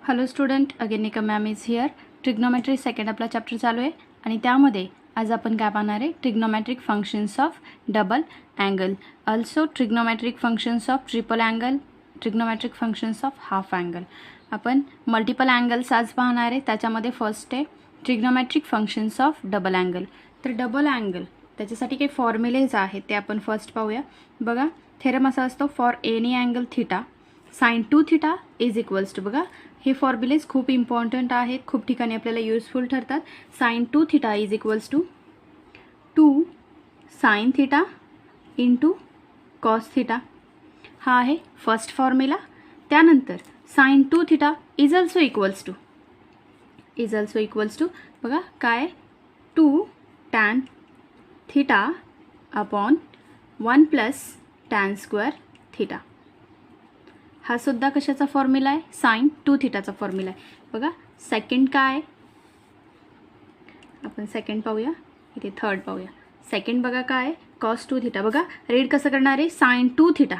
Hello student, again Nikam ma'am is here. Trigonometry second आपला chapter चालू आहे आणि त्यामध्ये आज आपण काय पाहणार आहे, trigonometric functions of double angle, also trigonometric functions of triple angle, trigonometric functions of half angle. आपण मल्टिपल अँगल्स आज पाहणार आहे. त्याच्यामध्ये फर्स्ट आहे trigonometric functions of double angle. तर डबल अँगल त्याच्यासाठी काही फॉर्म्युलेज आहेत ते आपण फर्स्ट पाहूया. बघा, थेरम असा असतो, for any angle theta sine 2 theta is equals to, बघा हे फॉर्म्युलेज खूप इम्पॉर्टंट आहेत, खूप ठिकाणी आपल्याला यूजफुल ठरतात. Sine 2 theta is equals to 2 sine theta into cos theta, हा आहे फर्स्ट फॉर्म्युला. त्यानंतर sine 2 theta is also equals to बघा काय, 2 tan theta upon 1 plus tan square theta. हा सुद्धा कशाचा फॉर्म्युला आहे, साइन 2 थिटाचा फॉर्म्युला आहे. बघा सेकंड काय, आपण सेकंड पाहूया, इथे थर्ड पाहूया. सेकंड बघा काय, कॉस 2 थिटा. बघा रीड कसं करणार आहे, साइन 2 थिटा.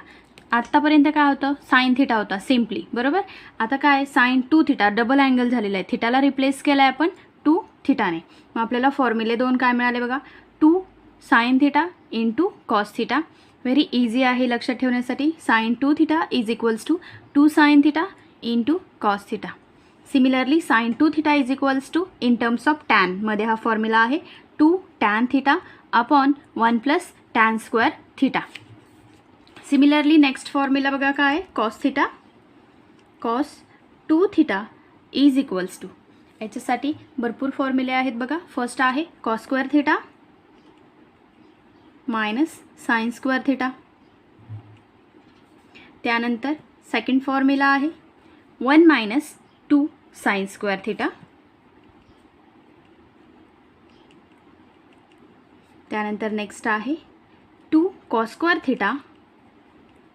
आत्तापर्यंत काय होतं, साइन थिटा होता सिम्पली, बरोबर. आता काय, साइन 2 थिटा डबल अँगल झालेला आहे, थिटाला रिप्लेस केला आहे आपण 2 थिटाने. मग आपल्याला फॉर्म्युले दोन काय मिळाले बघा, 2 sine theta into cos theta. Very easy आहे लक्षात ठेवण्यासाठी. Sine 2 theta is equals to 2 sine theta into cos theta. Similarly sine 2 theta is equals to, in terms of tan मध्ये हा फॉर्म्युला आहे, 2 tan theta upon 1 plus tan square theta. Similarly next formula बघा काय, cos theta, cos 2 theta is equals to, याच्यासाठी भरपूर फॉर्म्युले आहेत बघा. फर्स्ट आहे cos square theta minus sine square theta. त्यानंतर सेकंड फॉर्म्युला आहे 1 मायनस 2 साइन स्क्वेअर थिटा. त्यानंतर नेक्स्ट आहे 2 कॉस स्क्वेअर थिटा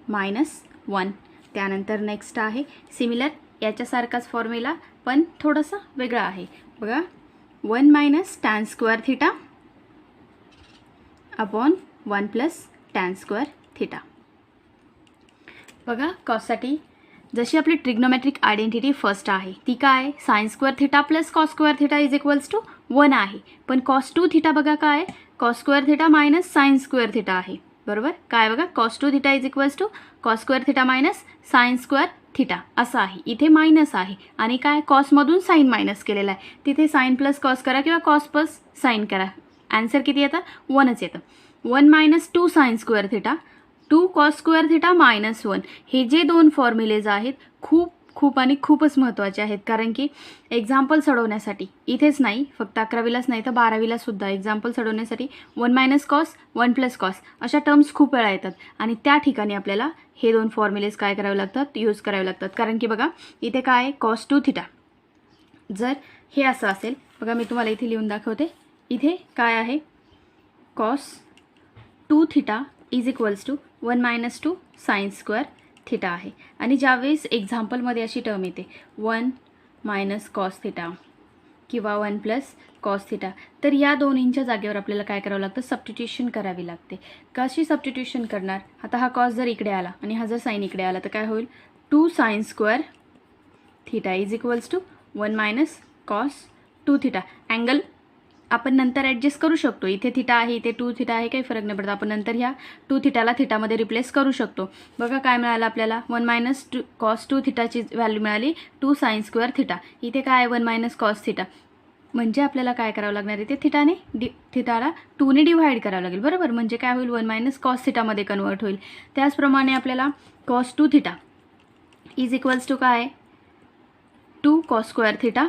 मायनस 1. त्यानंतर नेक्स्ट आहे सिमिलर याच्यासारखाच फॉर्म्युला पण थोडासा वेगळा आहे बघा, 1 minus tan square theta upon 1 plus tan square theta. बघा कॉससाठी जशी आपली ट्रिग्नोमेट्रिक आयडेंटिटी फर्स्ट आहे ती काय, sine square theta plus cos square theta is equals to 1 आहे. पण कॉस 2 थिटा बघा काय, cos square theta minus sine square theta आहे, बरोबर. काय बघा, cos 2 theta is equals to cos square theta minus sine square theta असं आहे. इथे मायनस आहे आणि काय, कॉसमधून साइन मायनस केलेला आहे, तिथे साइन प्लस कॉस करा किंवा कॉस प्लस साइन करा, आन्सर किती येतं, 1च येतं. 1 minus 2 sine square theta, 2 cos square theta minus 1. हे जे दोन फॉर्म्युलेज आहेत खूप आणि खूपच महत्त्वाचे आहेत, कारण की एक्झाम्पल सोडवण्यासाठी इथेच नाही, फक्त 11वीलाच नाही तर 12वीला सुद्धा एक्झाम्पल सोडवण्यासाठी 1 मायनस कॉस 1 प्लस कॉस अशा टर्म्स खूप वेळा येतात आणि त्या ठिकाणी आपल्याला हे दोन फॉर्म्युलेज काय करावे लागतात, यूज करावे लागतात. कारण की बघा इथे काय, कॉस 2 थिटा जर हे असं असेल, बघा मी तुम्हाला इथे लिहून दाखवते, इथे काय आहे, cos 2 theta is equals to 1 minus 2 sine square theta आहे. आणि ज्यावेळेस एक्झाम्पलमध्ये अशी टर्म येते 1 मायनस कॉस थिटा किंवा 1 प्लस कॉस थिटा, तर या दोन्हींच्या जागेवर आपल्याला काय करावं लागतं, सबस्टिट्यूशन करावी लागते. कशी सबस्टिट्यूशन करणार, आता हा कॉस जर इकडे आला आणि हा जर साइन इकडे आला तर काय होईल, 2 sine square theta is equals to 1 minus cos 2 theta. Angle आपण नंतर ॲडजस्ट करू शकतो, इथे थिटा आहे इथे 2 थिटा आहे, काही फरक नाही पडत, आपण नंतर ह्या 2 थिटाला थिटामध्ये रिप्लेस करू शकतो. बघा काय मिळालं आपल्याला, 1 मायनस कॉस 2 थिटाची व्हॅल्यू मिळाली 2 साइन स्क्वेअर थिटा. इथे काय, 1 मायनस कॉस थिटा, म्हणजे आपल्याला काय करावं लागणार आहे, ते थिटाला 2ने डिव्हाइड करावं लागेल, बरोबर. म्हणजे काय होईल, 1 मायनस कॉस थिटामध्ये कन्वर्ट होईल. त्याचप्रमाणे आपल्याला cos 2 theta is equals to काय, 2 कॉस स्क्वेअर थिटा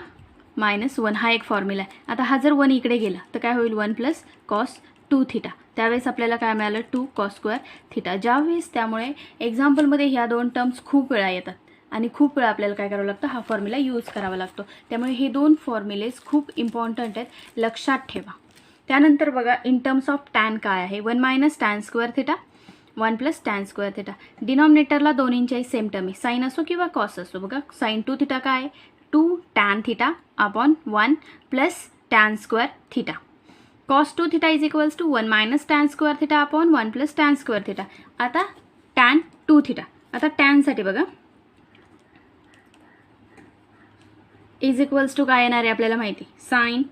मायनस 1, हा एक फॉर्म्युला आहे. आता हा जर 1 इकडे गेला तर काय होईल, 1 प्लस कॉस 2 थिटा. त्यावेळेस आपल्याला काय मिळालं, 2 कॉस स्क्वेअर थिटा. ज्यावेळेस त्यामुळे एक्झाम्पलमध्ये ह्या दोन टर्म्स खूप वेळा येतात आणि खूप वेळा आपल्याला काय करावं लागतं, हा फॉर्म्युला यूज करावा लागतो. त्यामुळे हे दोन फॉर्म्युलेज खूप इम्पॉर्टंट आहेत, लक्षात ठेवा. त्यानंतर बघा इन टर्म्स ऑफ टॅन काय आहे, 1 minus tan square theta 1 plus tan square theta. डिनॉमिनेटरला दोन्हींच्याही सेम टर्म आहे, साइन असो किंवा कॉस असो. बघा साइन 2 थिटा काय आहे, 2 tan theta upon 1 plus tan square theta. Cos 2 theta is equals to 1 minus tan square theta upon 1 plus tan square theta. आता टॅन 2 थिटा, आता टॅनसाठी बघा इज इक्वल्स टू काय येणार आहे आपल्याला माहिती, sine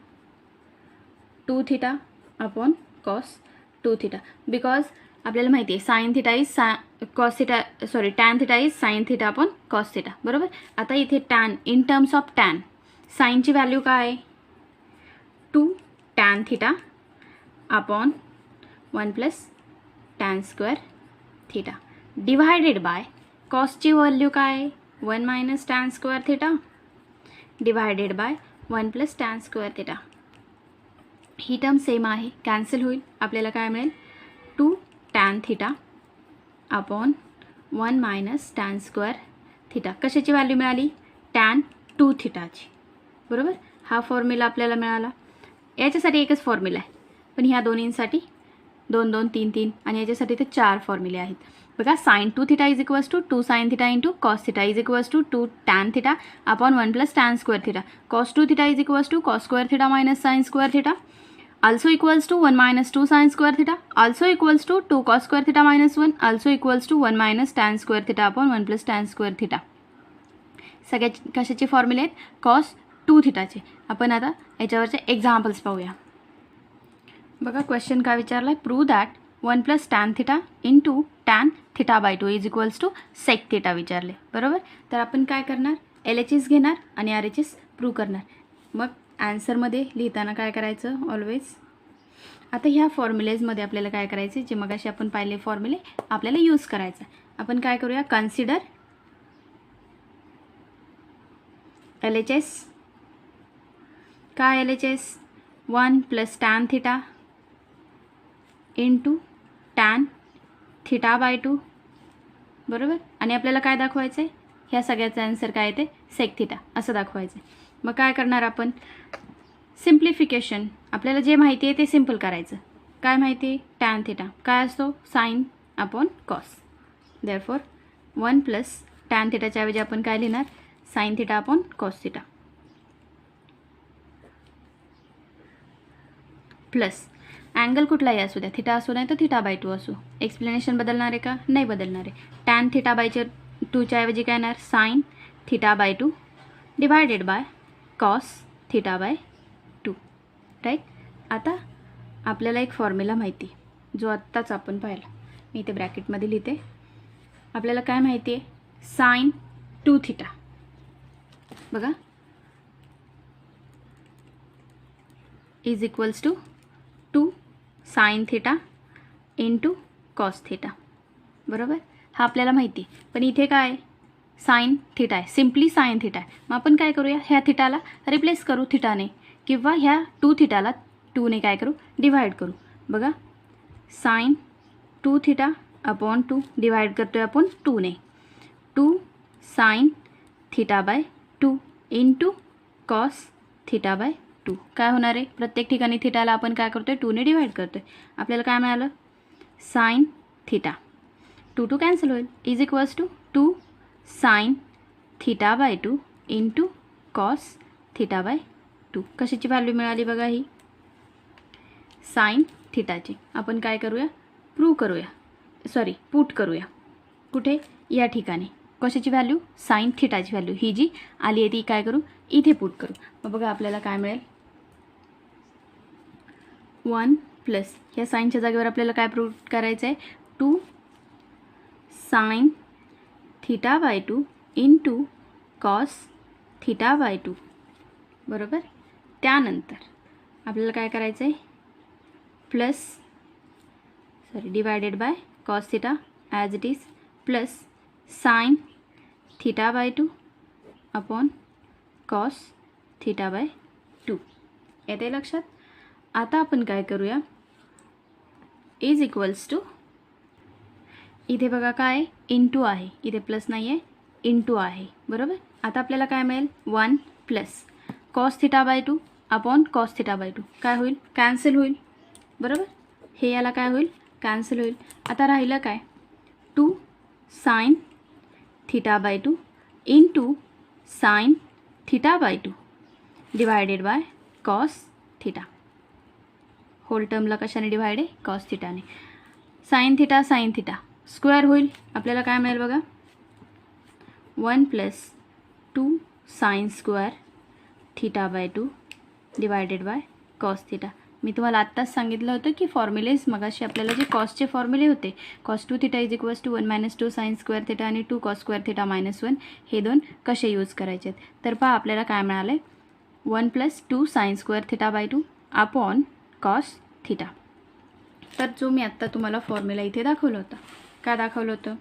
2 theta upon cos 2 theta. Because आपल्याला माहिती आहे sine theta is cos theta, sorry tan theta is sine theta upon cos theta. बरोबर. आता इथे tan, in terms of tan साइनची व्हॅल्यू काय आहे, 2 tan theta upon 1 plus tan square theta divided by कॉसची व्हॅल्यू काय आहे, 1 minus tan square theta divided by 1 plus tan square theta. ही टर्म सेम आहे, कॅन्सल होईल. आपल्याला काय मिळेल, 2 tan theta upon 1 minus tan square theta. कशाची व्हॅल्यू मिळाली, टॅन 2 थिटाची. बरोबर. हा फॉर्म्युला आपल्याला मिळाला. याच्यासाठी एकच फॉर्म्युला आहे, पण ह्या दोन्हींसाठी 2 2 3 3 आणि याच्यासाठी ते 4 फॉर्म्युले आहेत. बघा, sine 2 theta is equals to 2 sine theta into cos theta is equals to 2 tan theta upon 1 plus tan square theta. Cos 2 theta is equals to cos square theta minus sine square theta also equals to 1 minus 2 sin square theta also equals to 2 cos square theta minus 1 also equals to 1 minus tan square theta upon 1 plus tan square theta. सगळ्या कशाचे फॉर्म्युले आहेत, cos 2 थिटाचे. आपण आता याच्यावरचे examples पाहूया. बघा, question काय विचारला आहे, prove that 1 plus tan theta into tan theta by 2 is equals to sec theta विचारले. बरोबर. तर आपण काय करणार, LHS घेणार आणि RHS प्रूव्ह करणार. मग ॲन्सरमध्ये लिहिताना काय करायचं, ऑलवेज आता ह्या फॉर्म्युलेजमध्ये आपल्याला काय करायचे, जे मगाशी आपण पाहिले फॉर्म्युले आपल्याला यूज करायचं. आपण काय करूया, कन्सिडर LHS. काय LHS, 1 plus tan theta into tan theta by 2. बरोबर. आणि आपल्याला काय दाखवायचं आहे, ह्या सगळ्याचा आन्सर काय येते, सेक थिटा असं दाखवायचं आहे. मग काय करणार आपण, सिम्प्लिफिकेशन. आपल्याला जे माहिती आहे ते सिम्पल करायचं. काय माहिती आहे, टॅन थिटा काय असतो, sine upon cos. Therefore 1 plus tan थिटाच्या ऐवजी आपण काय लिहिणार, sine theta upon cos theta plus angle कुठलाही असू द्या, थिटा असू नाही तर थिटा बाय 2 असू. एक्सप्लेनेशन बदलणार आहे का, नाही बदलणार आहे. टॅन थिटा बाय 2च्या ऐवजी काय येणार, sine theta by 2 divided by cos theta by 2. Right. आता आपल्याला एक फॉर्म्युला माहिती आहे, जो आत्ताच आपण पाहिला. मी इथे ब्रॅकेटमध्ये लिहिते. आपल्याला काय माहिती आहे, साइन 2 थिटा. बघा, is equals to 2 sine theta into cos theta. बरोबर. हा आपल्याला माहिती आहे. पण इथे काय आहे, साइन थिटा आहे, सिम्पली साइन थिटा आहे. मग आपण काय करूया, ह्या थिटाला रिप्लेस करू थिटाने, किंवा ह्या 2 थिटाला 2ने काय करू, डिवाइड करू. बघा, साइन 2 थिटा अपॉन 2 डिवाइड करतो आहे आपण 2ने. 2 sine theta by 2 into cos theta by 2. काय होणार आहे, प्रत्येक ठिकाणी थिटाला आपण काय करतो आहे, 2ने डिवाइड करतो आहे. आपल्याला काय मिळालं, साइन थिटा 2 2 कॅन्सल होईल, is equals to 2 sine theta by 2 into cos theta by 2. कशाची व्हॅल्यू मिळाली बघा, ही साइन थिटाची. आपण काय करूया, प्रूव्ह करूया, सॉरी पुट करूया. कुठे, या ठिकाणी. कशाची व्हॅल्यू, साइन थिटाची व्हॅल्यू. ही जी आली आहे ती काय करू, इथे पुट करू. मग बघा आपल्याला काय मिळेल, 1 प्लस ह्या साईनच्या जागेवर आपल्याला काय प्रूव्ह करायचं आहे, 2 sine theta by 2 into cos theta by 2. बरोबर. त्यानंतर आपल्याला काय करायचं आहे, plus sorry divided by cos theta as it is plus sine theta by 2 upon cos theta by 2. येते लक्षात. आता आपण काय करूया, इज इक्वल्स टू, इथे बघा काय इंटू आहे, इथे प्लस नाही आहे, इंटू आहे. बरोबर. आता आपल्याला काय मिळेल, 1 plus cos theta by 2 upon cos theta by 2. काय होईल, कॅन्सल होईल. बरोबर. हे याला काय होईल, कॅन्सल होईल. आता राहिलं काय, 2 sine theta by 2 into sine theta by 2 divided by cos theta. Whole टर्मला कशाने डिवाइड आहे, कॉस थिटाने. साइन थिटा स्क्वेअर होईल. आपल्याला काय मिळेल बघा, 1 plus 2 sine square theta by 2 divided by cos theta. मी तुम्हाला आत्ताच सांगितलं होतं की फॉर्म्युलेज मगाशी आपल्याला जे कॉसचे फॉर्म्युले होते, cos 2 theta is equals to 1 minus 2 sine square theta आणि 2 कॉस स्क्वेअर थिटा मायनस 1 हे दोन कसे यूज करायचे आहेत. तर पहा आपल्याला काय मिळालं आहे, 1 plus 2 sine square theta by 2 upon cos theta. तर जो मी आत्ता तुम्हाला फॉर्म्युला इथे दाखवलं होतं, काय दाखवलं होतं,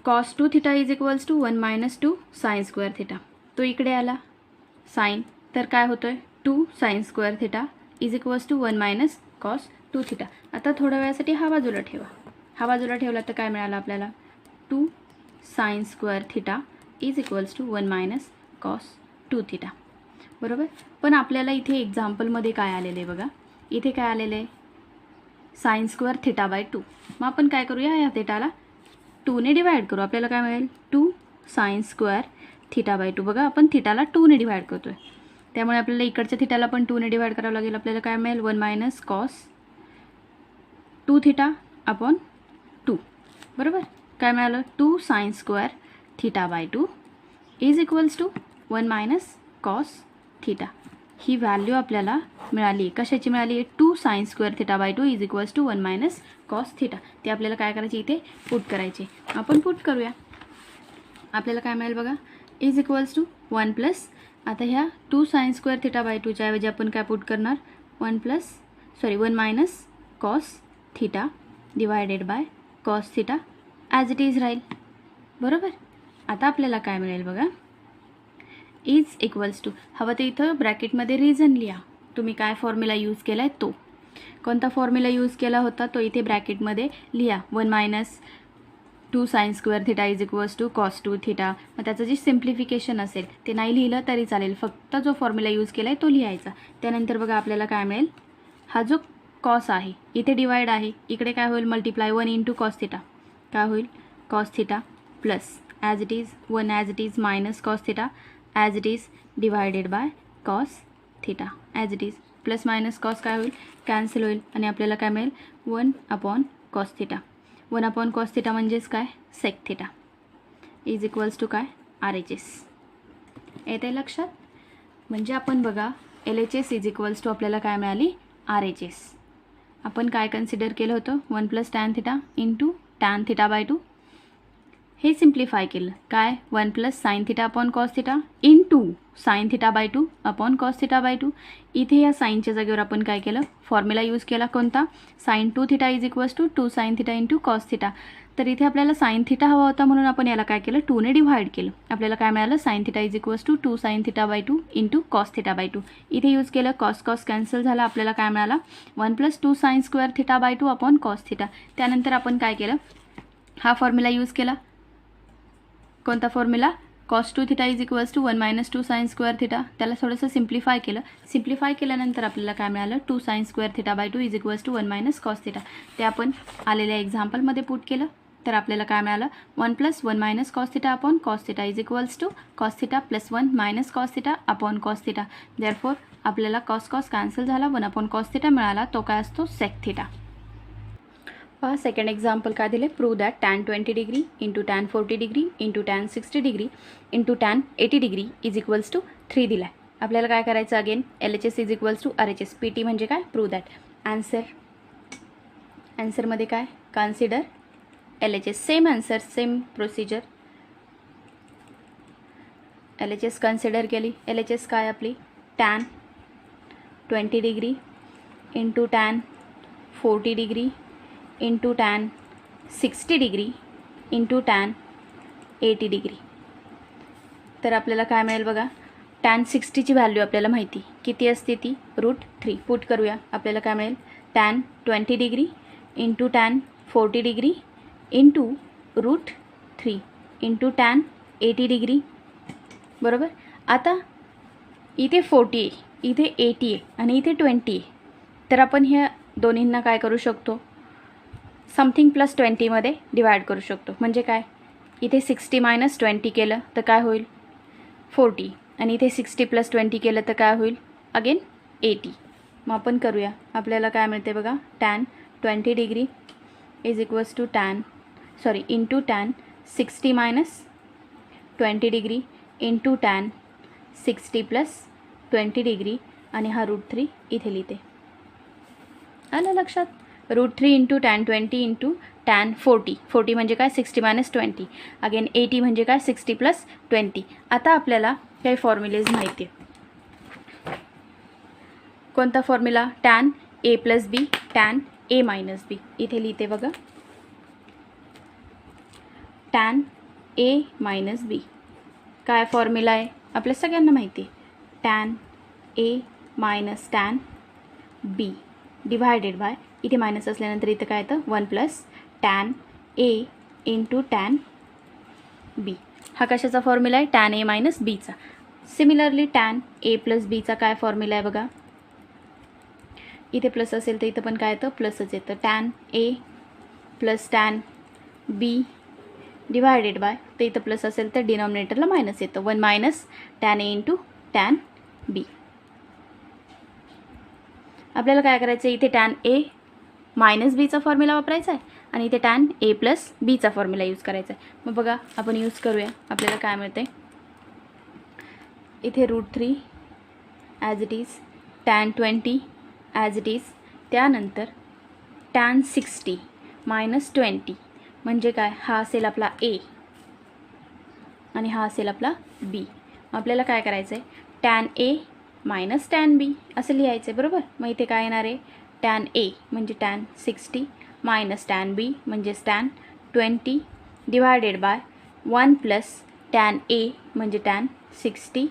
cos 2 theta is equals to 1 minus 2 sine square theta. तो इकडे आला साइन, तर काय होतं आहे 2 sine square theta is equals to 1 minus cos 2 theta. आता थोड्या वेळासाठी हा बाजूला ठेवा. हा बाजूला ठेवला तर काय मिळालं आपल्याला, 2 sine square theta is equals to 1 minus cos 2 theta. बरोबर. पण आपल्याला इथे एक्झाम्पलमध्ये काय आलेलं आहे बघा, इथे काय आलेलं आहे, साइन स्क्वेअर थिटा बाय 2. मग आपण काय करूया, या थिटाला 2ने डिवाइड करू. आपल्याला काय मिळेल, 2 साइन स्क्वेअर थिटा बाय 2. बघा आपण थिटाला 2ने डिवाइड करतो आहे, त्यामुळे आपल्याला इकडच्या थिटाला पण 2ने डिवाइड करावं लागेल. आपल्याला काय मिळेल, 1 मायनस कॉस 2 थिटा अपॉन 2. बरोबर. काय मिळालं, 2 sine square theta by 2 is equals to 1 minus cos theta. ही व्हॅल्यू आपल्याला मिळाली. कशाची मिळाली आहे, 2 sine square theta by 2 is equals to 1 minus cos theta. ते आपल्याला काय करायचे, इथे पुट करायचे. आपण पुट करूया. आपल्याला काय मिळेल बघा, इज इक्वल्स टू 1 प्लस, आता ह्या 2 साइन स्क्वेअर थिटा बाय 2च्या ऐवजी आपण काय पुट करणार, 1 minus cos theta divided by cos theta as it is राहील. बरोबर. आता आपल्याला काय मिळेल बघा, इज इक्वल्स टू, हवं ते इथं ब्रॅकेटमध्ये रिझन लिहा. तुम्ही काय फॉर्म्युला यूज केला आहे तो, कोणता फॉर्म्युला यूज केला होता तो इथे ब्रॅकेटमध्ये लिहा. 1 minus 2 sine square theta is equals to cos 2 theta. मग त्याचं जे सिम्प्लिफिकेशन असेल ते नाही लिहिलं तरी चालेल, फक्त जो फॉर्म्युला यूज केला आहे तो लिहायचा. त्यानंतर बघा आपल्याला काय मिळेल, हा जो कॉस आहे इथे डिवाइड आहे, इकडे काय होईल, मल्टिप्लाय 1 इंटू कॉस थिटा. काय होईल, cos theta plus as it is 1 as it is minus cos theta as it is divided by cos theta as it is. Plus minus cos काय होईल, कॅन्सल होईल आणि आपल्याला काय मिळेल, 1 upon cos theta. 1 upon cos theta म्हणजेच काय, sec theta is equals to काय, RHS. येत आहे लक्षात. म्हणजे आपण बघा LHS इज इक्वल्स टू आपल्याला काय मिळाली, RHS. आपण काय कन्सिडर केलं होतं, 1 plus tan theta into tan theta by 2. हे सिम्प्लिफाय केलं, काय 1 plus sine theta upon cos theta into sine theta by 2 upon cos theta by 2. इथे या साईनच्या जागेवर आपण काय केलं, फॉर्म्युला यूज केला कोणता, sine 2 theta is equals to 2 sine theta into cos theta. तर इथे आपल्याला साइन थिटा हवा होता म्हणून आपण याला काय केलं, 2ने डिवाइड केलं. आपल्याला काय मिळालं, sine theta is equals to 2 sine theta by 2 into cos theta by 2. इथे यूज केलं, कॉस कॉस कॅन्सल झाला. आपल्याला काय मिळाला, 1 plus 2 sine square theta by 2 upon cos theta. त्यानंतर आपण काय केलं, हा फॉर्म्युला यूज केला. कोणता formula, cos 2 theta is equals to 1 minus 2 sine square theta. त्याला थोडंसं सिम्प्लिफाय केलं. सिम्प्लिफाय केल्यानंतर आपल्याला काय मिळालं, 2 sine square theta by 2 is equals to 1 minus cos theta. ते आपण आलेल्या एक्झाम्पलमध्ये पुट केलं. तर आपल्याला काय मिळालं, 1 plus 1 minus cos theta upon cos theta is equals to cos theta plus 1 minus cos theta upon cos theta. Therefore आपल्याला cos cos cancel झाला, 1 अपॉन कॉस थिटा मिळाला, तो काय असतो, सेक थिटा. पहा सेकंड एक्झाम्पल काय दिले, prove that tan 20 degree into tan 40 degree into tan 60 degree into tan 80 degree is equals to 3 दिला आहे. आपल्याला काय करायचं, again LHS is equals to RHS. PT म्हणजे काय, प्रूव्ह दॅट. आन्सरमध्ये काय, consider LHS. Same answer, same procedure. LHS consider केली. LHS काय आपली, tan 20 degree into tan 40 degree into tan 60 degree into tan 80 degree. तर आपल्याला काय मिळेल बघा, टॅन 60ची व्हॅल्यू आपल्याला माहिती किती असते, ती √3. पुट करूया. आपल्याला काय मिळेल, tan 20 degree into tan 40 degree into √3 into tan 80 degree. बरोबर. आता इथे 40 आहे, इथे 80 आहे आणि इथे 20 आहे. तर आपण ह्या दोन्हींना काय करू शकतो, समथिंग प्लस 20मध्ये डिवाइड करू शकतो. म्हणजे काय, इथे 60 मायनस 20 केलं तर काय होईल, 40. आणि इथे 60 प्लस 20 केलं तर काय होईल, अगेन 80. मग आपण करूया. आपल्याला काय मिळते बघा, tan 20 degree is equals to into tan 60 minus 20 degree into tan 60 + 20 degree आणि हा √3 इथे लिहिते. आलं लक्षात? √3 × tan 20 × tan 40. 40 म्हणजे काय? 60 - 20. अगेन 80 म्हणजे काय? 60 + 20. आता आपल्याला काही फॉर्म्युलेज माहिती आहे. कोणता formula? tan a + b tan a - b. इथे लिहिते बघा. tan a - b काय फॉर्म्युला आहे? आपल्या सगळ्यांना माहिती आहे. tan a - tan b divided by, इथे मायनस असल्यानंतर इथं काय येतं? 1 + tan a × tan b. हा कशाचा फॉर्म्युला आहे? tan a - bचा. सिमिलरली tan a + bचा काय फॉर्म्युला आहे बघा. इथे प्लस असेल तर इथं पण काय येतं? प्लसच येतं. tan a + tan b divided by, तर इथं प्लस असेल तर डिनॉमिनेटरला मायनस येतं. 1 - tan a × tan b. आपल्याला काय करायचं आहे? इथे tan a - bचा फॉर्म्युला वापरायचा आहे आणि इथे tan a + bचा फॉर्म्युला यूज करायचा आहे. मग बघा आपण यूज करूया. आपल्याला काय मिळते? इथे √3 as it is, tan 20 as it is, त्यानंतर tan 60 - 20 म्हणजे काय? हा असेल आपला a आणि हा असेल आपला b. आपल्याला काय करायचं आहे? tan a - tan b असं लिहायचं आहे, बरोबर. मग इथे काय येणार आहे? tan a म्हणजे tan 60 - tan b म्हणजेच tan 20 divided by 1 + tan a म्हणजे tan 60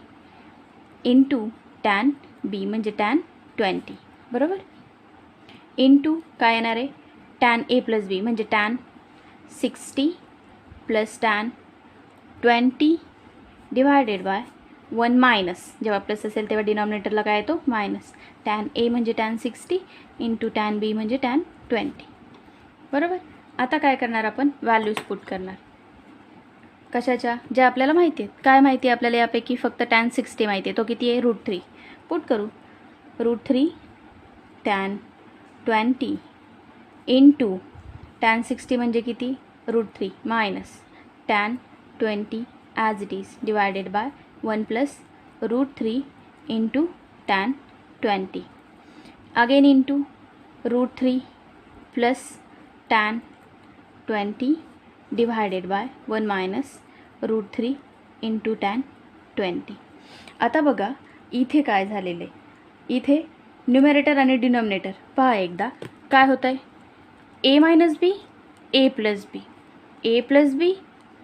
× tan b म्हणजे tan 20, बरोबर. इंटू काय येणार आहे? tan a + b म्हणजे tan 60 + tan 20 divided by 1 minus, जेव्हा प्लस असेल तेव्हा डिनॉमिनेटरला काय येतो? मायनस. tan a म्हणजे tan 60 × tan b म्हणजे tan 20, बरोबर. आता काय करणार आपण? व्हॅल्यूज पुट करणार. कशाच्या? ज्या आपल्याला माहिती आहेत. काय माहिती आहे आपल्याला? यापैकी फक्त tan 60 माहिती आहे. तो किती आहे? √3. पुट करू. √3 tan 20 × tan 60 म्हणजे किती? √3 minus tan 20 as it is divided by 1 + √3 × tan 20. Again into √3 + tan 20 divided by 1 minus √3 × tan 20. आता बघा इथे काय झालेलं आहे. इथे न्यूमरेटर आणि डिनॉमिनेटर पहा एकदा. काय होतं आहे? a - b a + b a + b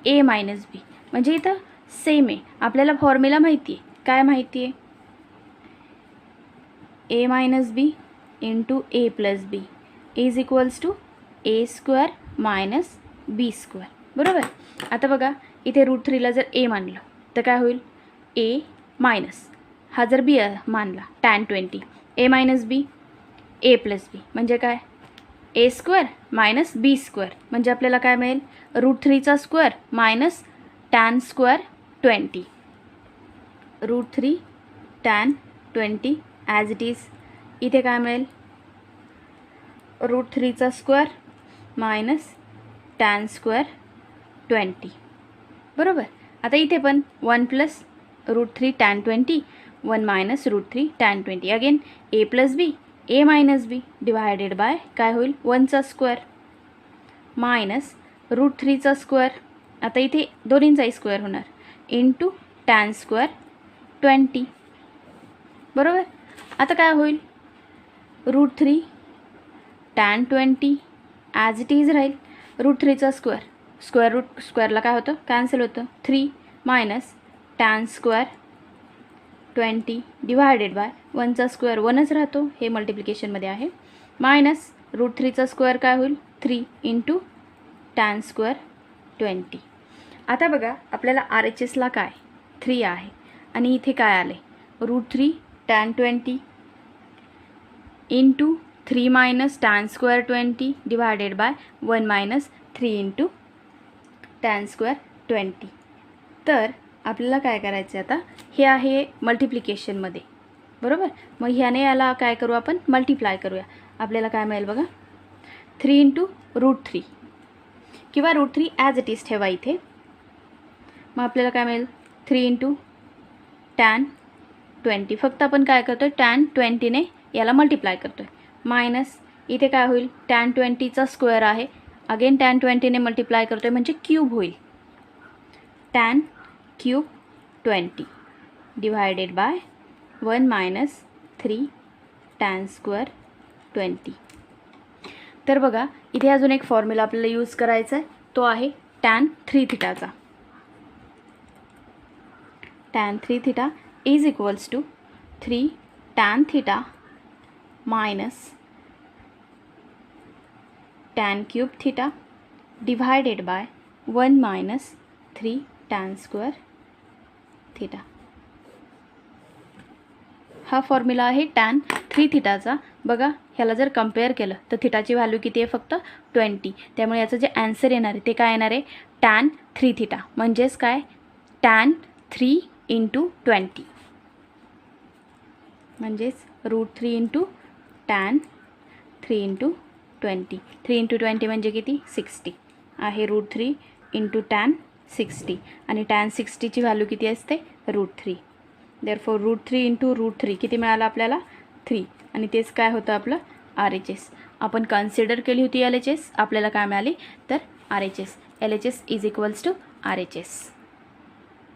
a - b म्हणजे इथं सेम आहे. आपल्याला फॉर्म्युला माहिती आहे. काय माहिती आहे? a - b × a + b is equals to a² - b², बरोबर. आता बघा इथे √3ला जर a मानलं तर काय होईल? a मायनस, हा जर b मानला tan 20 a - b a + b म्हणजे काय? a² - b² म्हणजे आपल्याला काय मिळेल? √3² minus tan² 20. √3 tan 20 as it is. इथे काय मिळेल? √3² मायनस tan² 20, बरोबर. आता इथे पण 1 + √3 tan 20 1 minus √3 tan 20. Again a + b a - b divided by काय होईल? 1² मायनस √3². आता इथे दोन्हींचाही स्क्वेअर होणार इंटू tan² 20, बरोबर. आता काय होईल? √3 tan 20 ॲज इट इज राहील. √3² स्क्वेअर रूट स्क्वेअरला काय होतं? कॅन्सल होतं. 3 मायनस tan² 20 डिवायडेड बाय 1² 1च राहतो, हे मल्टिप्लिकेशनमध्ये आहे. मायनस √3² काय होईल? 3 × tan² 20. आता बघा आपल्याला RHSला काय? 3 आहे आणि इथे काय आले? √3 tan 20 × 3 minus tan² 20 divided by 1 minus 3 × tan² 20. तर आपल्याला काय करायचं आहे आता? हे आहे मल्टिप्लिकेशनमध्ये, बरोबर. मग ह्याने याला काय करू आपण? मल्टिप्लाय करूया. आपल्याला काय मिळेल बघा? 3 × √3 किंवा √3 ॲज इट इज ठेवा इथे. मग आपल्याला काय मिळेल? 3 × टॅन 20, फक्त आपण काय करतो आहे टॅन 20ने याला मल्टिप्लाय करतो आहे, मायनस इथे काय होईल टॅन 20चा स्क्वेअर आहे, अगेन टॅन 20ने मल्टिप्लाय करतो आहे म्हणजे क्यूब होईल, tan cube 20 divided by 1 minus 3 tan square 20. तर बघा इथे अजून एक फॉर्म्युला आपल्याला यूज करायचा आहे, तो आहे टॅन 3 थिटाचा. Tan 3 theta is equals to 3 tan theta minus tan cube theta divided by 1 minus 3 tan square theta. हा फॉर्म्युला आहे टॅन 3 थिटाचा. बघा ह्याला जर कम्पेअर केलं तर थिटाची व्हॅल्यू किती आहे फक्त 20, त्यामुळे याचं जे ॲन्सर येणार आहे ते काय येणार आहे टॅन 3 थिटा, म्हणजेच काय टॅन 3 इंटू 20, म्हणजेच √3 इंटू टॅन 3 इंटू 20. 3 इंटू 20 म्हणजे किती 60 आहे, √3 इंटू टॅन 60 आणि टॅन 60ची व्हॅल्यू किती असते √3. देअरफॉर √3 इंटू √3 किती मिळालं आपल्याला 3, आणि तेच काय होतं आपलं RHS. आपण कन्सिडर केली होती LHS, आपल्याला काय मिळाली तर RHS. LHS is equals to RHS.